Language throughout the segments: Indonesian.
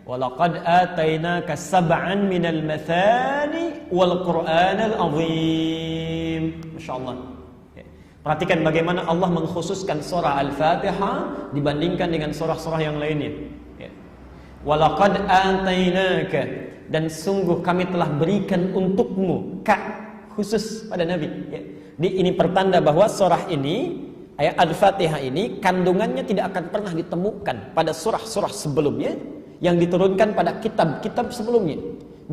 Walaqad atainaka sab'an minal mathani wal Qur'anal azim. Masyaallah. Perhatikan bagaimana Allah mengkhususkan surah Al-Fatihah dibandingkan dengan surah-surah yang lainnya. Walaqad atainaka, dan sungguh kami telah berikan untukmu, khusus pada Nabi. Ini pertanda bahwa surah ini, ayat Al-Fatihah ini, kandungannya tidak akan pernah ditemukan pada surah-surah sebelumnya yang diturunkan pada kitab-kitab sebelumnya.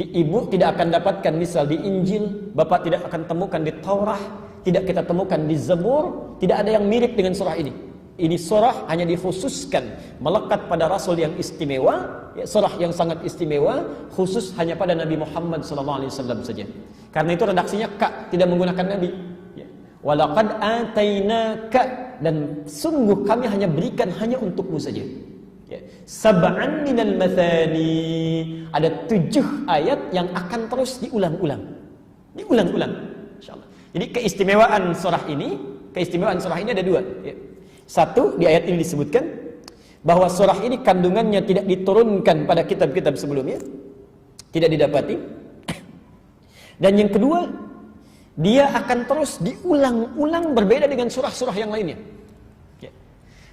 Ibu tidak akan dapatkan misal di Injil, bapak tidak akan temukan di Taurah, tidak kita temukan di Zabur, tidak ada yang mirip dengan surah ini. Ini surah hanya dikhususkan melekat pada Rasul yang istimewa, surah yang sangat istimewa, khusus hanya pada Nabi Muhammad SAW saja. Karena itu redaksinya tidak menggunakan Nabi. Walaqad atainaka, dan sungguh kami hanya berikan hanya untukmu saja. Sab'an minal mathani, ada 7 ayat yang akan terus diulang-ulang. Insyaallah. Jadi keistimewaan surah ini ada 2. Satu, di ayat ini disebutkan bahwa surah ini kandungannya tidak diturunkan pada kitab-kitab sebelumnya, tidak didapati. Dan yang kedua, dia akan terus diulang-ulang berbeda dengan surah-surah yang lainnya.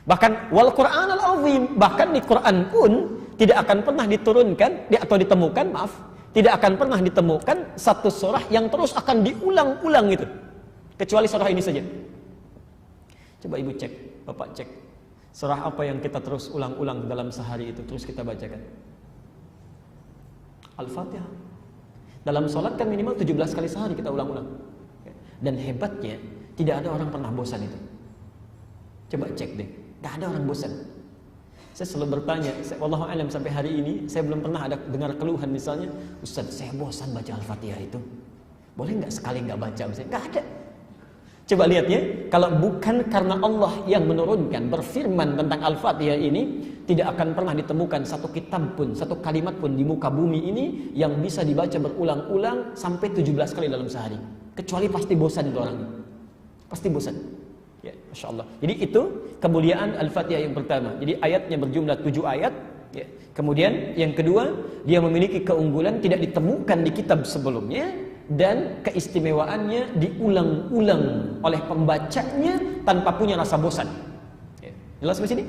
Bahkan wal Qur'anal azim, bahkan di Quran pun tidak akan pernah diturunkan atau ditemukan, tidak akan pernah ditemukan satu surah yang terus akan diulang-ulang itu, kecuali surah ini saja. Coba ibu cek, bapak cek, surah apa yang kita terus ulang-ulang dalam sehari itu terus kita bacakan? Al-Fatihah. Dalam sholat kan minimal 17 kali sehari kita ulang-ulang. Dan hebatnya tidak ada orang pernah bosan itu. Coba cek deh, tidak ada orang bosan. Saya selalu bertanya, wallahu alam sampai hari ini saya belum pernah ada dengar keluhan misalnya, Ustaz saya bosan baca Al-Fatihah itu, boleh nggak sekali nggak baca? Nggak ada. Coba lihat ya, kalau bukan karena Allah yang menurunkan berfirman tentang Al-Fatihah ini, tidak akan pernah ditemukan satu kitab pun, satu kalimat pun di muka bumi ini yang bisa dibaca berulang-ulang sampai 17 kali dalam sehari. Kecuali pasti bosan itu orangnya. Pasti bosan. Ya, Masya Allah. Jadi itu kemuliaan Al-Fatihah yang pertama. Jadi ayatnya berjumlah 7 ayat. Ya. Kemudian yang kedua, dia memiliki keunggulan tidak ditemukan di kitab sebelumnya, dan keistimewaannya diulang-ulang oleh pembacanya tanpa punya rasa bosan. Ya. Jelas di sini?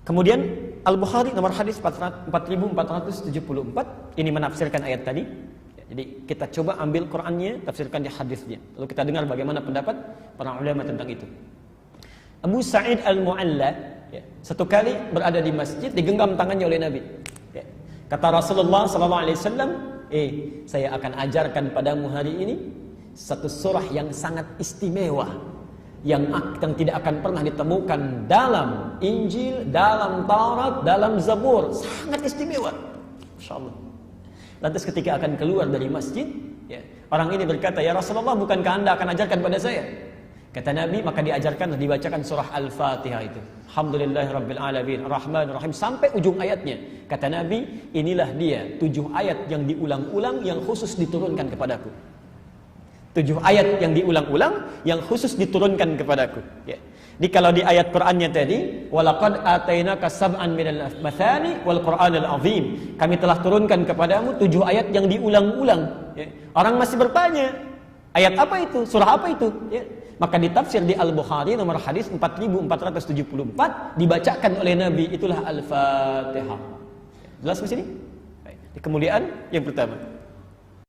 Kemudian Al-Bukhari nomor hadis 4474 ini menafsirkan ayat tadi. Jadi kita coba ambil Qur'annya, tafsirkan di hadisnya. Lalu kita dengar bagaimana pendapat para ulama tentang itu. Abu Sa'id Al-Mu'alla satu kali berada di masjid, digenggam tangannya oleh Nabi. Kata Rasulullah SAW, saya akan ajarkan padamu hari ini satu surah yang sangat istimewa, yang tidak akan pernah ditemukan dalam Injil, dalam Taurat, dalam Zabur. Sangat istimewa. Masya Allah. Lantas ketika akan keluar dari masjid, orang ini berkata, ya Rasulullah, bukankah anda akan ajarkan pada saya? Kata Nabi, maka diajarkan, dibacakan surah Al-Fatihah itu. Alhamdulillahirabbil alamin, Ar-Rahmanir Rahim, sampai ujung ayatnya. Kata Nabi, inilah dia 7 ayat yang diulang-ulang yang khusus diturunkan kepadaku. 7 ayat yang diulang-ulang yang khusus diturunkan kepadaku. Jadi kalau di ayat Qur'annya tadi, walaqad atainaka sab'an minal mathani wal Qur'anal azim, kami telah turunkan kepadamu 7 ayat yang diulang-ulang. Orang masih bertanya, ayat apa itu? Surah apa itu? Maka ditafsir di Al-Bukhari nomor hadis 4474 dibacakan oleh Nabi, itulah Al-Fatihah. Jelas di sini? Kemuliaan yang pertama.